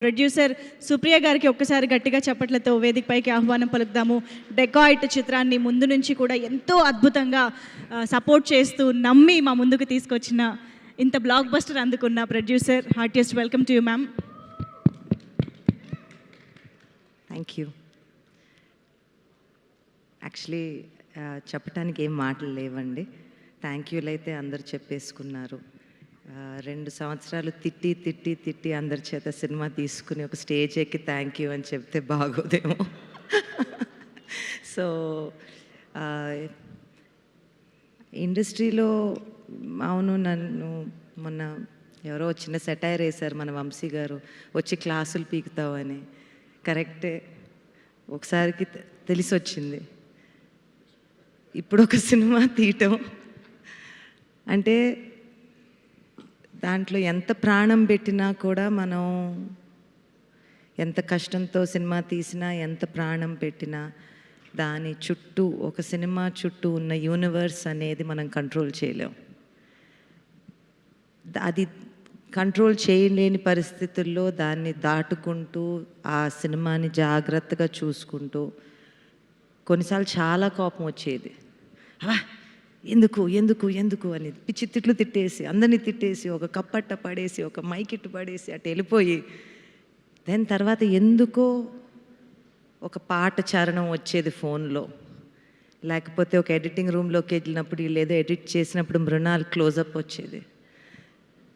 Producer Supriya గారికి ఒక్కసారి గట్టిగా చప్పట్లతో వేదికపైకి ఆహ్వానం పలుకుదాము. డెకాయిట్ చిత్రాన్ని ముందు నుంచి కూడా ఎంతో అద్భుతంగా సపోర్ట్ చేస్తూ నమ్మి మా ముందుకు తీసుకొచ్చిన ఇంత బ్లాక్ బస్టర్ అందుకున్న producer, heartiest welcome to you ma'am. Thank you. Actually చెప్పడానికి ఏం మాటలు లేవండి. థ్యాంక్ యూలు అయితే అందరు చెప్పేసుకున్నారు. 2 సంవత్సరాలు తిట్టి అందరి చేత సినిమా తీసుకుని ఒక స్టేజ్ ఎక్కి థ్యాంక్ యూ అని చెప్తే బాగోదేమో. సో ఇండస్ట్రీలో అవును, నన్ను మొన్న ఎవరో చిన్న సెటైర్ వేశారు మన వంశీ గారు, వచ్చి క్లాసులు పీకుతావు అని. కరెక్టే, ఒకసారికి తెలిసి వచ్చింది. ఇప్పుడు ఒక సినిమా తీయటం అంటే దాంట్లో ఎంత ప్రాణం పెట్టినా కూడా, మనం ఎంత కష్టంతో సినిమా తీసినా, ఎంత ప్రాణం పెట్టినా, దాని చుట్టూ ఒక సినిమా చుట్టూ ఉన్న యూనివర్స్ అనేది మనం కంట్రోల్ చేయలేం. అది కంట్రోల్ చేయలేని పరిస్థితుల్లో దాన్ని దాటుకుంటూ ఆ సినిమాని జాగ్రత్తగా చూసుకుంటూ, కొన్నిసార్లు చాలా కోపం వచ్చేది. ఎందుకు ఎందుకు ఎందుకు అని పిచ్చి తిట్లు తిట్టేసి, అందరినీ తిట్టేసి, ఒక కప్పట్ట పడేసి, ఒక మైకిట్టు పడేసి అటు వెళ్ళిపోయి, దాని తర్వాత ఎందుకో ఒక పాట చరణం వచ్చేది ఫోన్లో, లేకపోతే ఒక ఎడిటింగ్ రూమ్లోకి వెళ్ళినప్పుడు వీళ్ళు ఏదో ఎడిట్ చేసినప్పుడు మృణాల్ క్లోజప్ వచ్చేది.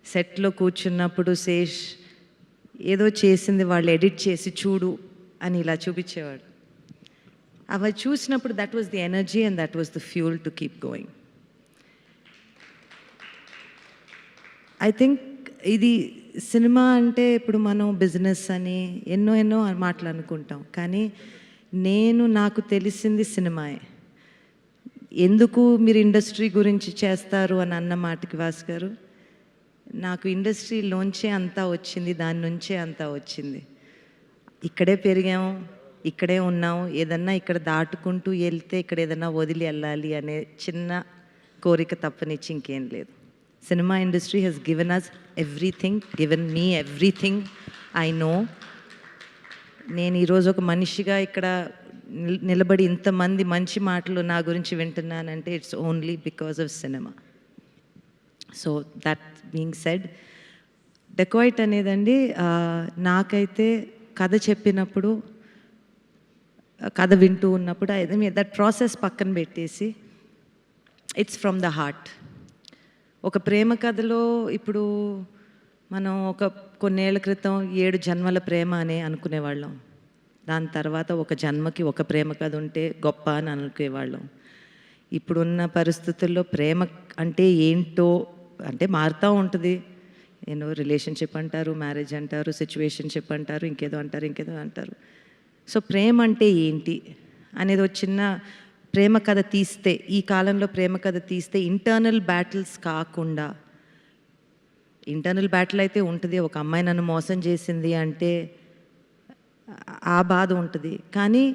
సెట్లో కూర్చున్నప్పుడు శేష్ ఏదో చేసింది వాళ్ళు ఎడిట్ చేసి చూడు అని ఇలా చూపించేవాడు. అవి చూసినప్పుడు that was the energy and that was the fuel to keep going. I think ఇది సినిమా అంటే ఇప్పుడు మనం బిజినెస్ అని ఎన్నో మాటలు అనుకుంటాం, కానీ నాకు తెలిసింది సినిమాయే. ఎందుకు మీరు ఇండస్ట్రీ గురించి చేస్తారు అని అన్న మాటకి వాసు గారు, నాకు ఇండస్ట్రీలోంచే అంతా వచ్చింది, దాని నుంచే అంతా వచ్చింది. ఇక్కడే పెరిగాము, ఇక్కడే ఉన్నాం, ఏదన్నా ఇక్కడ దాటుకుంటూ వెళ్తే ఇక్కడ ఏదన్నా వదిలి వెళ్ళాలి అనే చిన్న కోరిక తప్పనిచ్చి ఇంకేం లేదు. Cinema industry has given us everything, given me everything I know. నేను ఈరోజు ఒక మనిషిగా ఇక్కడ నిలబడి ఇంతమంది మంచి మాటలు నా గురించి వింటున్నానంటే it's only because of cinema. So that being said, Dacoit అనేదండి, నాకైతే కథ చెప్పినప్పుడు, కథ వింటూ ఉన్నప్పుడు దట్ ప్రాసెస్ పక్కన పెట్టేసి ఇట్స్ ఫ్రమ్ ద హార్ట్. ఒక ప్రేమ కథలో ఇప్పుడు మనం కొన్నేళ్ల క్రితం 7 జన్మల ప్రేమ అని అనుకునేవాళ్ళం. దాని తర్వాత ఒక జన్మకి ఒక ప్రేమ కథ ఉంటే గొప్ప అని అనుకునేవాళ్ళం. ఇప్పుడున్న పరిస్థితుల్లో ప్రేమ అంటే ఏంటో అంటే మారుతూ ఉంటుంది. రిలేషన్షిప్ అంటారు, మ్యారేజ్ అంటారు, సిచ్యువేషన్షిప్ అంటారు, ఇంకేదో అంటారు. సో ప్రేమ అంటే ఏంటి అనేది ఒక చిన్న ప్రేమ కథ తీస్తే, ఈ కాలంలో ప్రేమ కథ తీస్తే ఇంటర్నల్ బ్యాటిల్స్ కాకుండా, ఇంటర్నల్ బ్యాటిల్ అయితే ఉంటుంది, ఒక అమ్మాయి నన్ను మోసం చేసింది అంటే ఆ బాధ ఉంటుంది, కానీ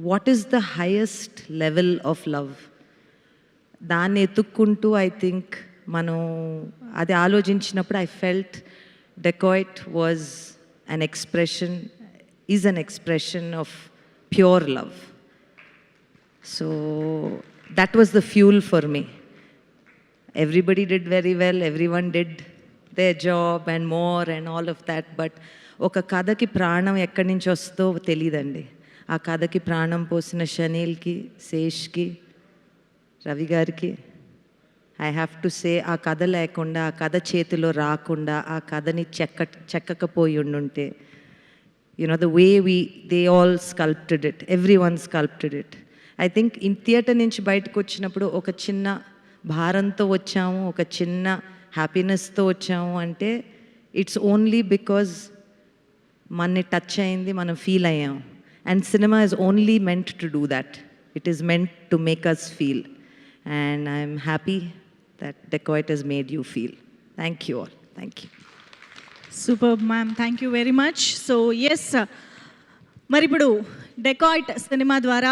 what is the highest level of love, దాన్ని ఎత్తుక్కుంటూ ఐ థింక్ మనం అది ఆలోచించినప్పుడు I felt dacoit was an expression, is an expression of pure love. So that was the fuel for me. Everybody did very well, everyone did their job and more and all of that, but oka kadaki pranam ekkadi nunchi vasto telidandi. Aa kadaki pranam posina Shanil ki, Sesh ki, Ravi gariki, I have to say, aa kada lekunda, aa kada chetilo raakunda, aa kadani chekkakapoyi undunte, you know, the way they all sculpted it, everyone sculpted it. I think in theatre nunchi bayatiki vachinappudu oka chinna bharanto vachamu, oka chinna happiness tho vachamu ante it's only because manni touch ayindi, manam feel ayyam, and cinema is only meant to do that. It is meant to make us feel, and I am happy that Decoit has made you feel. Thank you all. Thank you. Super ma'am, thank you very much. So yes, మరి ఇప్పుడు dacoit cinema ద్వారా